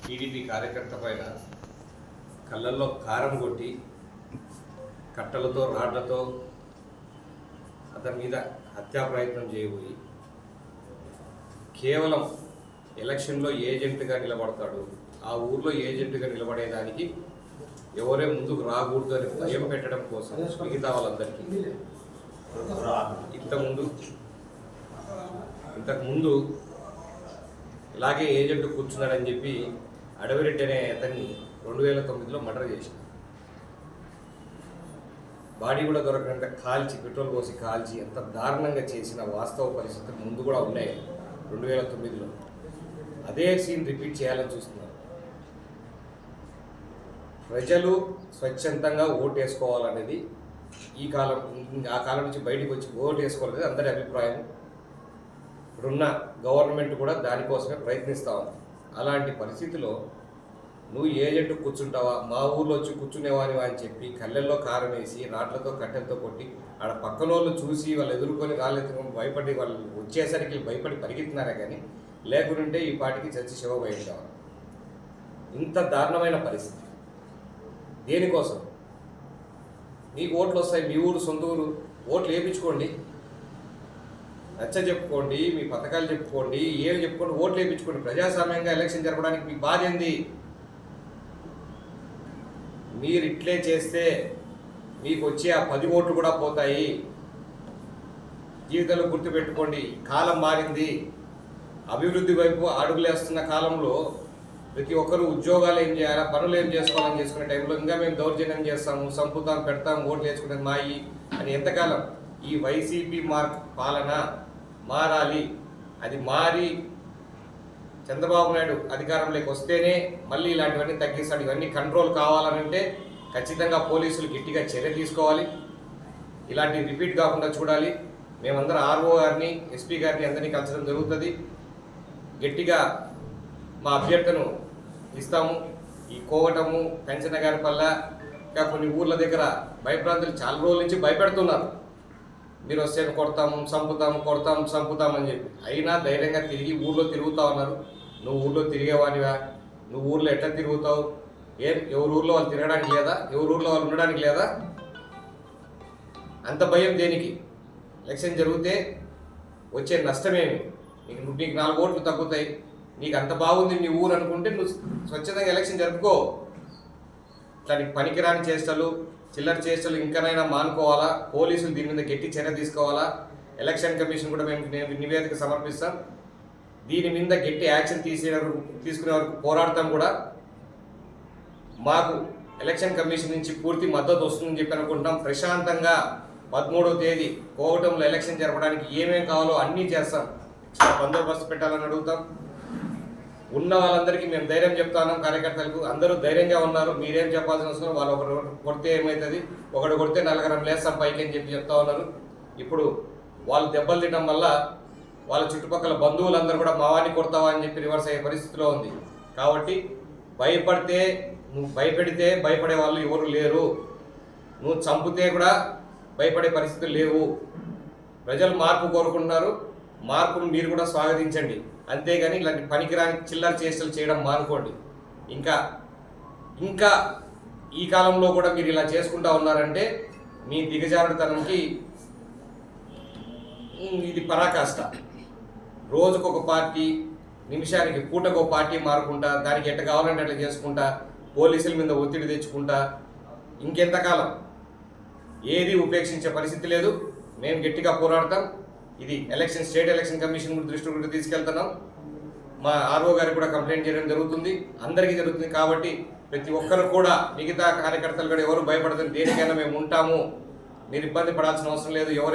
TDP కార్యకర్త పైన కళ్ళల్లో కారం కొట్టి కట్టలతో రాళ్లతో అతని మీద హత్యా ప్రయత్నం చేయబోయి కేవలం ఎలక్షన్లో ఏజెంట్గా నిలబడతాడు, ఆ ఊర్లో ఏజెంట్గా నిలబడేదానికి ఎవరే ముందుకు రాకూడదు అని భయం పెట్టడం కోసం మిగతా వాళ్ళందరికీ ఇంతకుముందు ఇలాగే ఏజెంట్ కూర్చున్నాడని చెప్పి అడవిరెడ్డి అనే అతన్ని 2009లో మర్డర్ చేశాడు. బాడీ కూడా దొరకకుండా కాల్చి, పెట్రోల్ పోసి కాల్చి ఎంత దారుణంగా చేసిన వాస్తవ పరిస్థితులు ముందు కూడా ఉన్నాయి. 2009లో అదే సీన్ రిపీట్ చేయాలని చూస్తున్నారు. ప్రజలు స్వచ్ఛందంగా ఓటు వేసుకోవాలనేది ఆ కాలం నుంచి బయటకు వచ్చి ఓటు వేసుకోవాలనేది అందరి అభిప్రాయం. ఇప్పుడున్న గవర్నమెంట్ కూడా దానికోసమే ప్రయత్నిస్తూ ఉంది. అలాంటి పరిస్థితిలో నువ్వు ఏజెంట్ కూర్చుంటావా, మా ఊర్లో వచ్చి కూర్చునేవానివా అని చెప్పి కళ్ళల్లో కారం వేసి రాట్లతో కట్టెలతో కొట్టి ఆడ పక్కన వాళ్ళు చూసి వాళ్ళు ఎదుర్కొని రాళ్ళెత్తుకొని భయపడి వాళ్ళు వచ్చేసరికి భయపడి పరిగెత్తినారే కానీ లేకుంటే ఈ పాటికి చచ్చి శివభయం కావాలి. ఇంత దారుణమైన పరిస్థితి దేనికోసం? మీకు ఓట్లు వస్తాయి, మీ ఊరు సొంత ఊరు, ఓట్లు వేయించుకోండి, నచ్చ చెప్పుకోండి, మీ పథకాలు చెప్పుకోండి, ఏమి చెప్పుకోండి, ఓట్లు వేయించుకోండి. ప్రజాస్వామ్యంగా ఎలక్షన్ జరపడానికి మీకు బాధ ఏంది? మీరు ఇట్లే చేస్తే మీకు వచ్చే ఆ 10 ఓట్లు కూడా పోతాయి. జీవితంలో గుర్తుపెట్టుకోండి, కాలం మారింది. అభివృద్ధి వైపు అడుగులేస్తున్న కాలంలో ప్రతి ఒక్కరు ఉద్యోగాలు ఏం చేయాలా, పనులు ఏం చేసుకోవాలని చేసుకునే టైంలో ఇంకా మేము దౌర్జన్యం చేస్తాము, సంపుతాం, పెడతాం, ఓట్లు వేసుకునేది మాయి అని ఎంతకాలం? ఈ వైసీపీ పాలన మారాలి. అది మారి చంద్రబాబు నాయుడు అధికారంలోకి వస్తేనే మళ్ళీ ఇలాంటివన్నీ తగ్గిస్తాడు. ఇవన్నీ కంట్రోల్ కావాలనంటే ఖచ్చితంగా పోలీసులు గట్టిగా చర్య తీసుకోవాలి. ఇలాంటి రిపీట్ కాకుండా చూడాలి. మేమందరం ఆర్ఓ గారిని, ఎస్పీ గారిని అందరినీ కలిసడం జరుగుతుంది. గట్టిగా మా అభ్యర్థను ఇస్తాము. ఈ కోవటము, పెంచనగారిపల్ల ఇంకా కొన్ని ఊర్ల దగ్గర భయప్రాంతులు చాలా రోజుల నుంచి భయపెడుతున్నారు. మీరు వస్తే కొడతాము, చంపుతామని చెప్పి. అయినా ధైర్యంగా తిరిగి ఊర్లో తిరుగుతూ ఉన్నారు. నువ్వు ఊర్లో తిరిగేవానివా? నువ్వు ఊర్లో ఎట్లా తిరుగుతావు? ఎవరి ఊర్లో వాళ్ళు తిరగడానికి లేదా? ఎవరి ఊర్లో వాళ్ళు ఉండడానికి లేదా? అంత భయం దేనికి? ఎలక్షన్ జరిగితే వచ్చే నష్టమేమి? నీకు 4 ఓట్లు తగ్గుతాయి. నీకు అంత బాగుంది నీ ఊరు అనుకుంటే నువ్వు స్వచ్ఛందంగా ఎలక్షన్ జరుపుకో. దానికి పనికిరాని చేష్టలు, చిల్లర చేష్టలు ఇంకనైనా మానుకోవాలా. పోలీసులు దీని మీద గట్టి చర్య తీసుకోవాలా. ఎలక్షన్ కమిషన్ కూడా మేము నివేదిక సమర్పిస్తాం. దీని మీద గట్టి యాక్షన్ తీసుకునే వరకు పోరాడతాం కూడా. మాకు ఎలక్షన్ కమిషన్ నుంచి పూర్తి మద్దతు వస్తుందని చెప్పి అనుకుంటాం. ప్రశాంతంగా 13వ తేదీ కోవటంలో ఎలక్షన్ జరపడానికి ఏమేమి కావాలో అన్నీ చేస్తాం. బందోబస్తు పెట్టాలని అడుగుతాం. ఉన్న వాళ్ళందరికీ మేము ధైర్యం చెప్తాను. కార్యకర్తలకు అందరూ ధైర్యంగా ఉన్నారు. మీరేం చెప్పాల్సిన అవసరం. వాళ్ళు ఒకరు కొడితే ఏమవుతుంది, ఒకడు కొడితే 4 లేస్తాం పైకి అని చెప్తా ఉన్నారు. ఇప్పుడు వాళ్ళు దెబ్బలు తినడం వల్ల వాళ్ళ చుట్టుపక్కల బంధువులందరూ కూడా మావాన్ని కొడతావా అని చెప్పి రివర్స్ అయ్యే పరిస్థితిలో ఉంది. కాబట్టి నువ్వు భయపెడితే భయపడే వాళ్ళు ఎవరు లేరు. నువ్వు చంపితే కూడా భయపడే పరిస్థితులు లేవు. ప్రజలు మార్పు కోరుకుంటున్నారు. మార్పును మీరు కూడా స్వాగతించండి. అంతేగాని ఇలాంటి పనికిరాని చిల్లర చేష్టలు చేయడం మానుకోండి. ఇంకా ఈ కాలంలో కూడా మీరు ఇలా చేసుకుంటా ఉన్నారంటే మీ దిగజారుడుతనంకి ఇది పరాకాష్ట. రోజుకొక పార్టీ, నిమిషానికి పూటకు ఒక పార్టీ మారుకుంటా, దానికి ఎట్ట కావాలంటే అట్లా చేసుకుంటా, పోలీసుల మీద ఒత్తిడి తెచ్చుకుంటా ఇంకెంతకాలం? ఏది ఉపేక్షించే పరిస్థితి లేదు. మేము గట్టిగా పోరాడతాం. ఇది స్టేట్ ఎలక్షన్ కమిషన్ దృష్టికి తీసుకెళ్తున్నాం. మా ఆర్ఓ గారికి కూడా కంప్లైంట్ చేయడం జరుగుతుంది. అందరికీ జరుగుతుంది. కాబట్టి ప్రతి ఒక్కరు కూడా, మిగతా కార్యకర్తలు కూడా ఎవరు భయపడదని, దేనికైనా మేము ఉంటాము. మీరు ఇబ్బంది పడాల్సిన అవసరం లేదు.